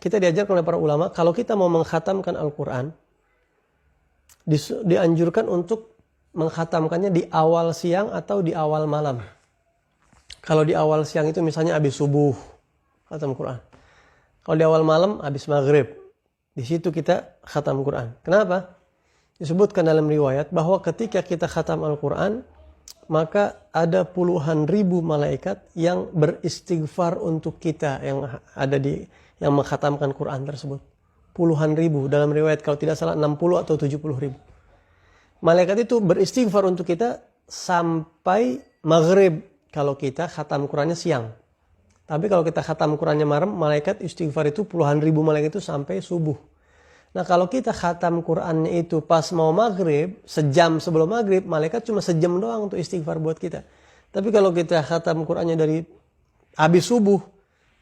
kita diajarkan oleh para ulama, kalau kita mau mengkhatamkan Al-Quran, dianjurkan untuk mengkhatamkannya di awal siang atau di awal malam. Kalau di awal siang itu misalnya habis subuh, khatam Quran. Kalau di awal malam, habis maghrib. Di situ kita khatam Quran. Kenapa? Disebutkan dalam riwayat bahwa ketika kita khatam Al-Quran, maka ada puluhan ribu malaikat yang beristighfar untuk kita yang mengkhatamkan Quran tersebut. Puluhan ribu. Dalam riwayat kalau tidak salah 60 atau 70 ribu. Malaikat itu beristighfar untuk kita sampai maghrib kalau kita khatam Qurannya siang. Tapi kalau kita khatam Qurannya malam, malaikat istighfar itu puluhan ribu malaikat itu sampai subuh. Nah kalau kita khatam Qurannya itu pas mau maghrib, sejam sebelum maghrib, malaikat cuma sejam doang untuk istighfar buat kita. Tapi kalau kita khatam Qurannya dari habis subuh,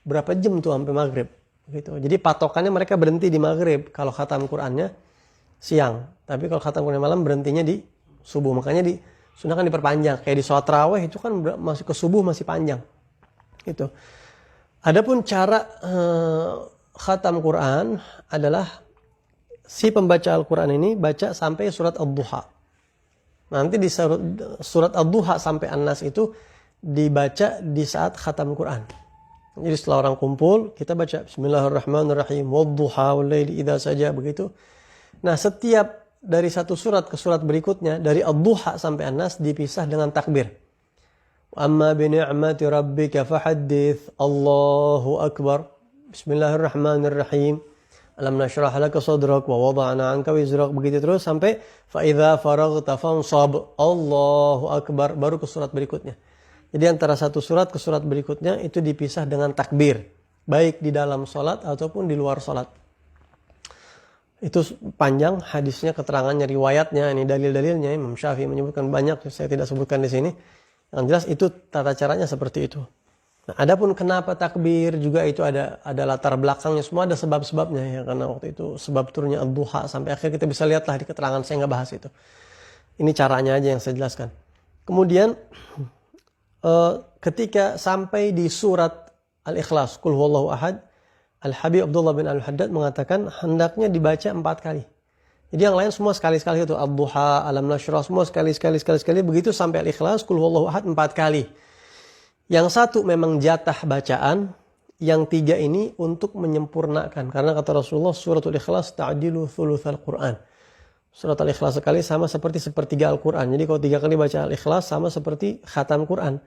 berapa jam tuh sampai maghrib? Gitu. Jadi patokannya mereka berhenti di maghrib kalau khatam Qurannya siang. Tapi kalau khatam Quran malam berhentinya di subuh. Makanya disunahkan diperpanjang. Kayak di sholat tarawih itu kan masih ke subuh masih panjang. Gitu. Adapun cara khatam Quran adalah si pembaca Al-Quran ini baca sampai surat Ad-Duha. Nanti di surat Ad-Duha sampai An-Nas itu dibaca di saat khatam Quran. Jadi setelah orang kumpul, kita baca Bismillahirrahmanirrahim, Wad-Duha wal-laili idza saja, begitu. Nah, setiap dari satu surat ke surat berikutnya, dari Ad-Duha sampai An-Nas dipisah dengan takbir. Amma bi ni'mati rabbika fahaddits, Allahu akbar. Bismillahirrahmanirrahim. Alam nashrah laka sadrak wa wada'na 'anka wizrak, begitu terus sampai fa idza faraghta fansab, Allahu akbar, baru ke surat berikutnya. Jadi antara satu surat ke surat berikutnya itu dipisah dengan takbir, baik di dalam sholat ataupun di luar sholat. Itu panjang hadisnya, keterangannya, riwayatnya, ini dalil-dalilnya. Imam Syafi'i menyebutkan banyak, saya tidak sebutkan di sini. Yang jelas itu tata caranya seperti itu. Nah, adapun kenapa takbir juga itu ada latar belakangnya, semua ada sebab-sebabnya ya, karena waktu itu sebab turunnya Ad-Duha sampai akhir kita bisa lihatlah di keterangan, saya nggak bahas itu. Ini caranya aja yang saya jelaskan. Kemudian ketika sampai di surat Al-Ikhlas, Qul huwallahu ahad, Al-Habib Abdullah bin Al-Haddad mengatakan hendaknya dibaca 4 kali. Jadi yang lain semua sekali-sekali itu, Ad-Duha, Alam Nashrah, semua sekali-sekali, begitu sampai Al-Ikhlas, Qul huwallahu ahad 4 kali. Yang satu memang jatah bacaan, yang 3 ini untuk menyempurnakan. Karena kata Rasulullah, suratul Ikhlas ta'dilu thulutsal Qur'an. Surat Al-Ikhlas sekali sama seperti sepertiga Al-Quran. Jadi kalau 3 kali baca Al-Ikhlas sama seperti khatam Quran.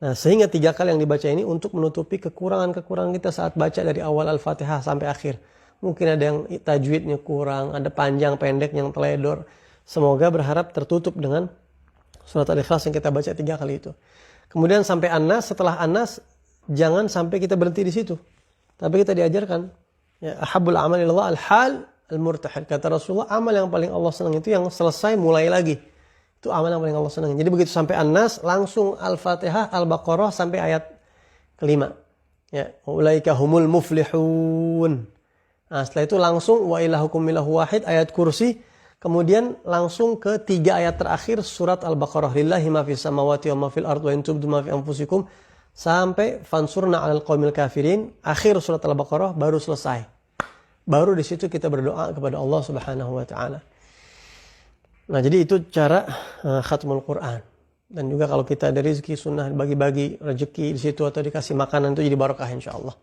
Nah, sehingga 3 kali yang dibaca ini untuk menutupi kekurangan-kekurangan kita saat baca dari awal Al-Fatihah sampai akhir. Mungkin ada yang tajwidnya kurang, ada panjang pendek yang teledor. Semoga berharap tertutup dengan surat Al-Ikhlas yang kita baca 3 kali itu. Kemudian sampai An-Nas, setelah An-Nas jangan sampai kita berhenti di situ. Tapi kita diajarkan, ya, ahabbul amal ilallah al-hal al-murtahil. Kata Rasulullah, amal yang paling Allah senang itu yang selesai mulai lagi. Itu amal yang paling Allah senang. Jadi begitu sampai An-Nas, langsung Al-Fatihah, Al-Baqarah sampai ayat kelima. Ya, ulaika humul muflihun. Nah, setelah itu langsung wa ilahukum ilahu wahid, ayat kursi. Kemudian langsung ke 3 ayat terakhir surat Al-Baqarah. Lillahi ma fis samawati wa ma fil ardi wa in tubdu ma fi anfusikum. Sampai fansurna 'alal qaumil kafirin. Akhir surat Al-Baqarah baru selesai. Baru di situ kita berdoa kepada Allah Subhanahu wa taala. Nah, jadi itu cara khatmul Quran. Dan juga kalau kita ada rezeki sunnah bagi-bagi rezeki di situ atau dikasih makanan itu jadi barokah insyaallah.